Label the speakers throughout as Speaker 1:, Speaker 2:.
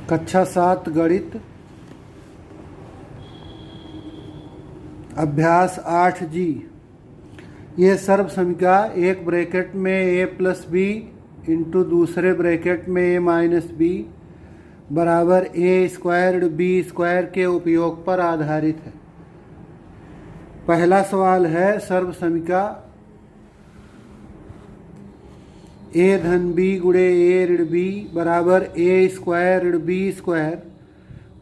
Speaker 1: कक्षा 7 गणित अभ्यास 8G। ये सर्व समीकरण एक ब्रैकेट में a+b इंटू दूसरे ब्रैकेट में a-b बराबर a² b² के उपयोग पर आधारित है। पहला सवाल है सर्व समीकरण a-b गुणे a-b बराबर a² b²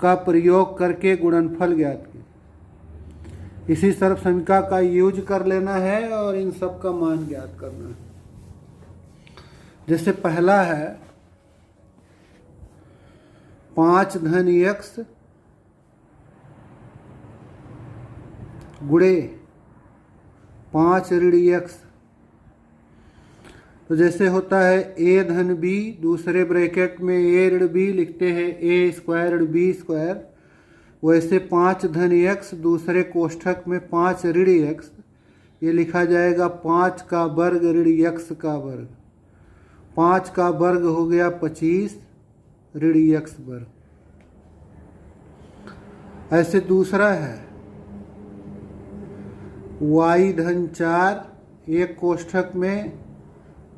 Speaker 1: का प्रयोग करके गुणनफल ज्ञात कीजिए। इसी सर्व समीकरण का यूज कर लेना है और इन सब का मान ज्ञात करना है। जैसे पहला है 5 धन x गुणे 5 ऋण x। तो जैसे होता है a धन b, दूसरे ब्रैकेट में a ऋण b लिखते हैं a² b², वैसे 5 धन x दूसरे कोष्ठक में 5 ऋण x, ये लिखा जाएगा 5 का वर्ग ऋण x का वर्ग। 5 का वर्ग हो गया 25 ऋण x वर्ग। ऐसे दूसरा है y धन 4, एक कोष्ठक में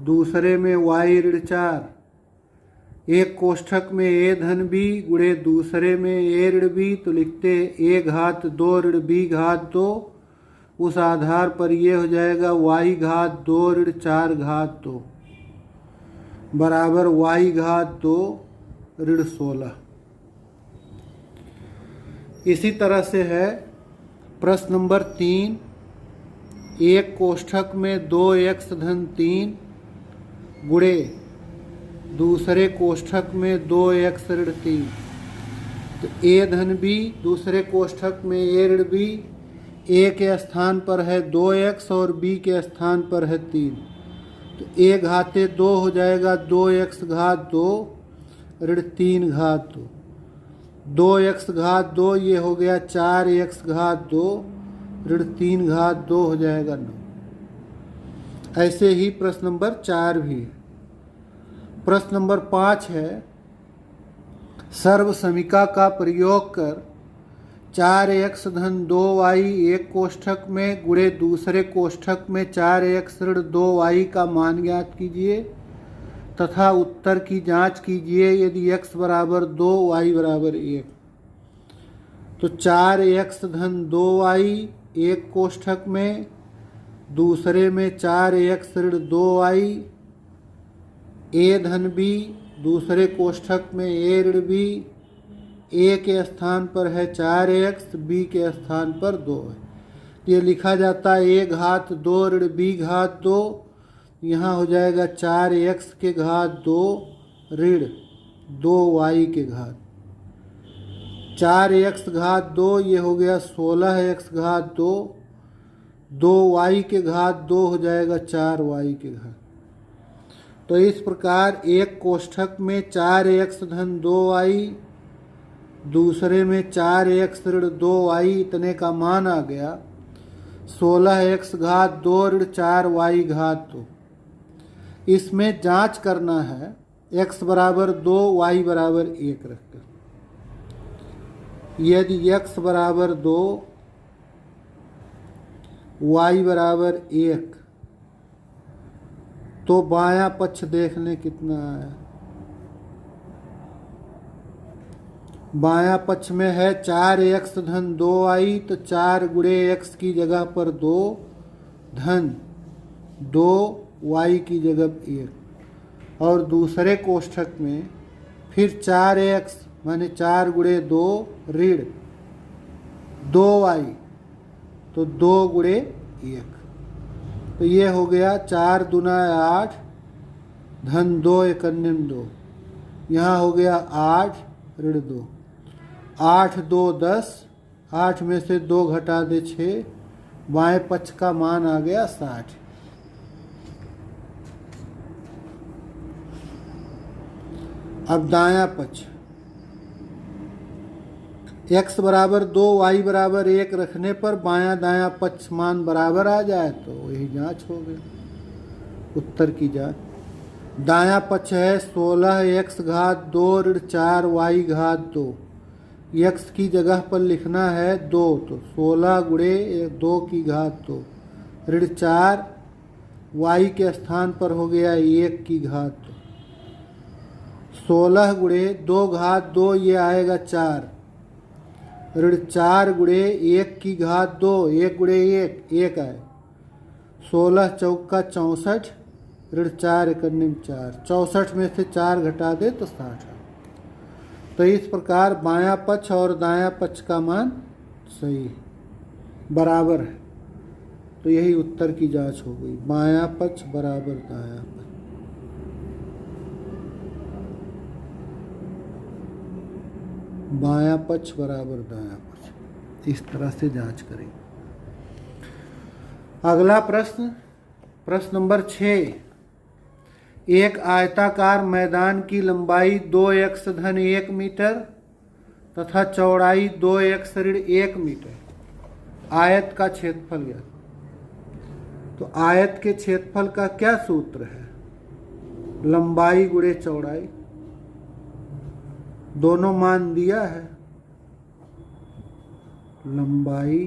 Speaker 1: दूसरे में y ऋण 4, एक कोष्ठक में a धन b गुणे दूसरे में a ऋण b, तो लिखते a घात 2 ऋण b घात 2। उस आधार पर ये हो जाएगा y घात 2 ऋण 4 घात 2 बराबर y घात 2 ऋण 16। इसी तरह से है प्रश्न नंबर 3, एक कोष्ठक में 2x धन 3 गुणे दूसरे कोष्ठक में 2x ऋण 3। तो a धन b, दूसरे कोष्ठक में a ऋण b, a के स्थान पर है 2x और b के स्थान पर है 3। तो a घाते 2 हो जाएगा 2x घात 2 ऋण 3 घात 2। 2x घात 2 ये हो गया 4x घात 2 ऋण 3 घात 2 हो जाएगा 9। ऐसे ही प्रश्न नंबर 4 भी है। प्रश्न नंबर 5 है सर्व समीकरण का प्रयोग कर 4x धन 2y एक कोष्ठक में गुणे दूसरे कोष्ठक में 4x ऋण 2y का मान ज्ञात कीजिए तथा उत्तर की जांच कीजिए यदि x बराबर 2 y बराबर 1। तो 4x धन 2y एक कोष्ठक में, दूसरे में 4x ऋण 2y, a धन b दूसरे कोष्ठक में a ऋण b, a के स्थान पर है 4x, b के स्थान पर 2 है। ये लिखा जाता है a घात 2 ऋण b घात 2, यहाँ हो जाएगा 4x के घात 2 ऋण 2y के घात। 4x घात 2 ये हो गया 16x घात 2, 2y के घात 2 हो जाएगा 4y के घात। तो इस प्रकार एक कोष्ठक में 4x धन 2y, दूसरे में 4x ऋण 2y इतने का मान आ गया 16x घात 2 ऋण 4y घात 2। इसमें जांच करना है x बराबर 2 y बराबर 1 रखकर। यदि x बराबर 2 y बराबर 1 तो बायां पक्ष देख लें कितना आया। बायां पक्ष में है 4x धन 2y, तो 4 गुणे x की जगह पर 2 धन 2y की जगह 1, और दूसरे कोष्ठक में फिर 4x माने 4 गुणे 2 ऋण 2y, तो 2 गुणे 1। तो ये हो गया 4 दूना 8 धन 2 एकन्यम 2, यहाँ हो गया 8 ऋण 2। 8 2 10, 8 में से 2 घटा दे 6, बाएं पक्ष का मान आ गया 60। अब दायां पक्ष x बराबर 2 y बराबर 1 रखने पर बायां दायां पक्ष मान बराबर आ जाए तो वही जांच हो गई, उत्तर की जांच। दायां पक्ष है 16x घात 2 ऋण 4y घात 2। x की जगह पर लिखना है 2, तो 16 गुणे 2 की घात 2 ऋण 4, y के स्थान पर हो गया 1 की घात 2। 16 गुणे 2 घात 2 ये आएगा 4 ऋण 4 गुणे 1 की घात 2, 1 गुणे 1 1 आए। 16 चौका 64 ऋण 4 एकन्नी 4, 64 में से 4 घटा दे तो 60 आए। तो इस प्रकार बायां पक्ष और दायां पक्ष का मान सही है, बराबर है। तो यही उत्तर की जांच हो गई, बायां पक्ष बराबर दायां पक्ष। बायां पक्ष बराबर दायां पक्ष, इस तरह से जांच करें। अगला प्रश्न, प्रश्न नंबर 6। एक आयताकार मैदान की लंबाई 2x धन 1 मीटर तथा चौड़ाई 2x ऋण 1 मीटर। आयत का क्षेत्रफल ज्ञात। तो आयत के क्षेत्रफल का क्या सूत्र है? लंबाई गुणे चौड़ाई, दोनों मान दिया है, लंबाई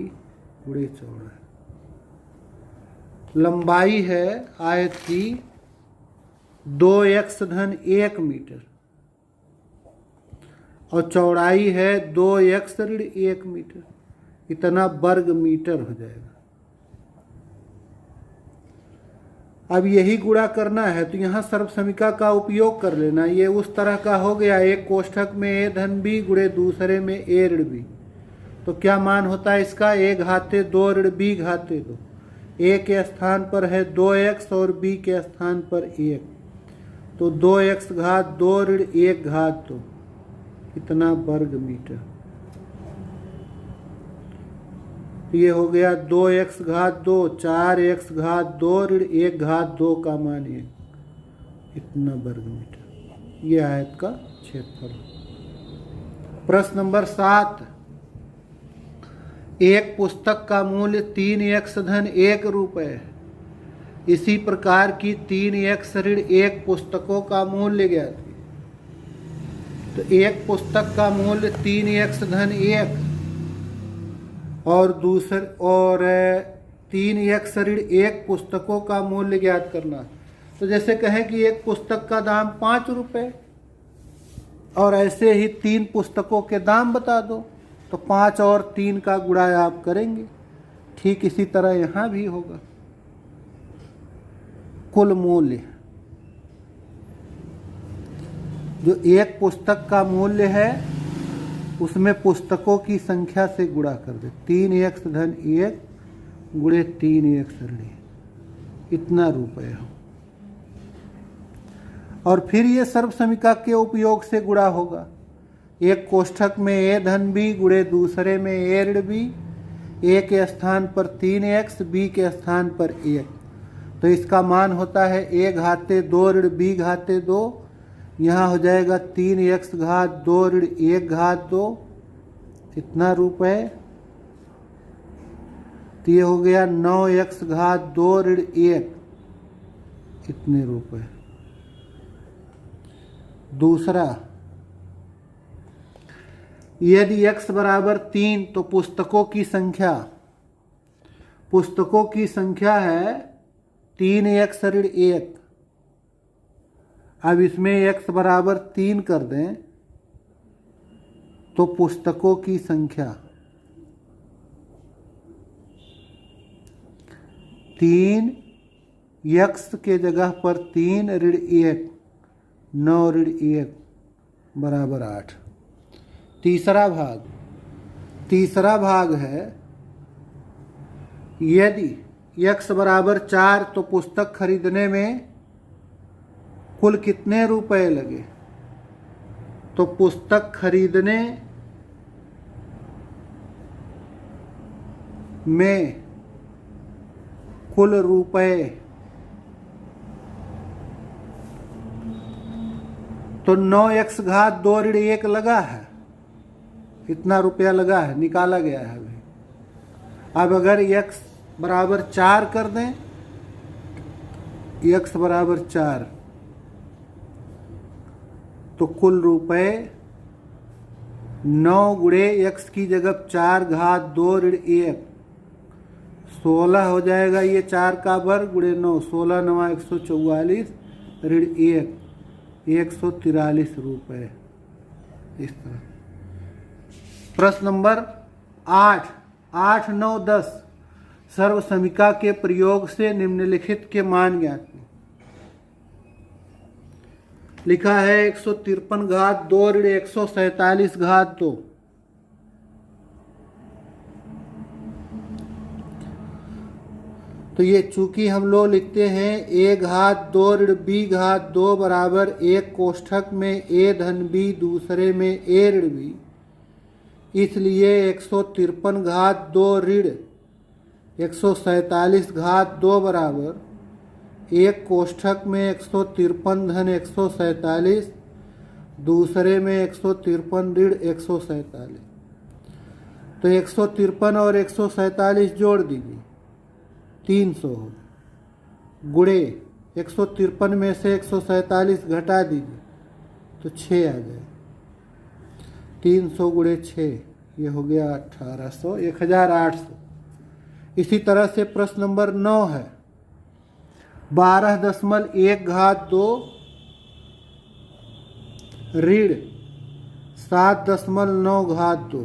Speaker 1: गुणे चौड़ाई। लंबाई है आयत की 2x धन 1 मीटर और चौड़ाई है 2x ऋण 1 मीटर, इतना वर्ग मीटर हो जाएगा। अब यही गुणा करना है तो यहाँ सर्वसमीका का उपयोग कर लेना। ये उस तरह का हो गया, एक कोष्ठक में a धन b गुणे दूसरे में a ऋण b। तो क्या मान होता है इसका? a घाते 2 ऋण b घाते 2। a के स्थान पर है 2x और b के स्थान पर 1, तो 2x घात 2 ऋण 1 घात 2, कितना वर्ग मीटर। ये हो गया 2x घात 2, 4x घात 2 ऋण 1 घात 2 का मान 1, इतना वर्ग मीटर। ये आयत का क्षेत्रफल। प्रश्न नंबर 7। एक पुस्तक का मूल्य 3x धन 1 रुपये है। इसी प्रकार की 3x ऋण 1 पुस्तकों का मूल्य ज्ञात कीजिए। तो एक पुस्तक का मूल्य 3x धन 1 और 3x ऋण 1 पुस्तकों का मूल्य ज्ञात करना। तो जैसे कहें कि एक पुस्तक का दाम 5 रुपये और ऐसे ही 3 पुस्तकों के दाम बता दो, तो 5 और 3 का गुणा आप करेंगे। ठीक इसी तरह यहाँ भी होगा। कुल मूल्य जो एक पुस्तक का मूल्य है उसमें पुस्तकों की संख्या से गुणा कर दे। 3x धन 1 गुणे 3x ऋण 1, इतना रुपये हो। और फिर ये सर्वसमीका के उपयोग से गुणा होगा। एक कोष्ठक में a धन b गुणे दूसरे में a ऋण b, a के स्थान पर 3x, b के स्थान पर 1, तो इसका मान होता है a घाते 2 ऋण b घाते 2। यहाँ हो जाएगा 3x घात 2 ऋण 1 घात 2, इतना रुपये। तो ये हो गया 9x घात 2 ऋण 1, इतने रुपये। दूसरा, यदि x बराबर 3 तो पुस्तकों की संख्या है 3x ऋण 1। अब इसमें x बराबर 3 कर दें तो पुस्तकों की संख्या 3x के जगह पर 3 ऋण 1, 9 ऋण 1 बराबर 8। तीसरा भाग है यदि x बराबर 4 तो पुस्तक खरीदने में कुल कितने रुपए लगे। तो पुस्तक खरीदने में कुल रुपए तो 9x घात 2 ऋण 1 लगा है, इतना रुपया लगा है, निकाला गया है अभी। अब अगर x बराबर 4 कर दें, x बराबर 4 तो कुल रुपए 9 गुणे x की जगह 4 घात 2 ऋण 1 16 हो जाएगा। ये 4 का वर्ग गुणे 9, 16 9 144 ऋण 1 143 रुपये। इस तरह। प्रश्न नंबर 8 8 9 10 सर्वसमीका के प्रयोग से निम्नलिखित के मान ज्ञात करें। लिखा है 153 घात 2 ऋण 147 घात 2। तो ये चूंकि हम लोग लिखते हैं a घात 2 ऋण b घात 2 बराबर एक कोष्ठक में a धन b दूसरे में a ऋण b, इसलिए 153 घात 2 ऋण 147 घात 2 बराबर एक कोष्ठक में 153 धन 147 दूसरे में 153 ऋण 147। तो 153 और 147 जोड़ दीजिए 300 हो, गुणे 153 में से 147 घटा दीजिए तो 6 आ जाए। 300 गुणे 6 ये हो गया 1800 1800। इसी तरह से प्रश्न नंबर 9 है 12.1 घात 2 ऋण 7.9 घात 2।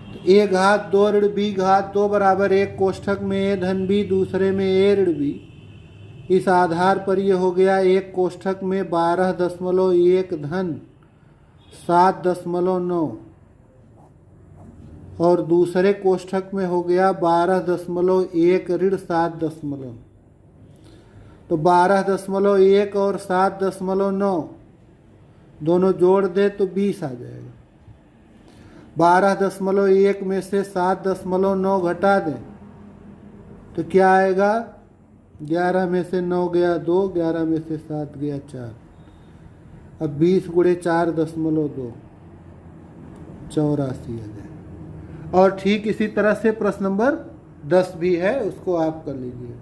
Speaker 1: तो a घात 2 ऋण b घात 2 बराबर एक कोष्ठक में a धन b दूसरे में a ऋण b। इस आधार पर यह हो गया एक कोष्ठक में 12.1 धन 7.9 और दूसरे कोष्ठक में हो गया 12.1 ऋण 7.9। तो 12.1 और 7.9 दोनों जोड़ दे तो 20 आ जाएगा। 12.1 में से 7.9 घटा दें तो क्या आएगा? 11 में से 9 गया 2, 11 में से 7 गया 4। अब 20 गुणे 4.2 84 आ जाए। और ठीक इसी तरह से प्रश्न नंबर 10 भी है, उसको आप कर लीजिए।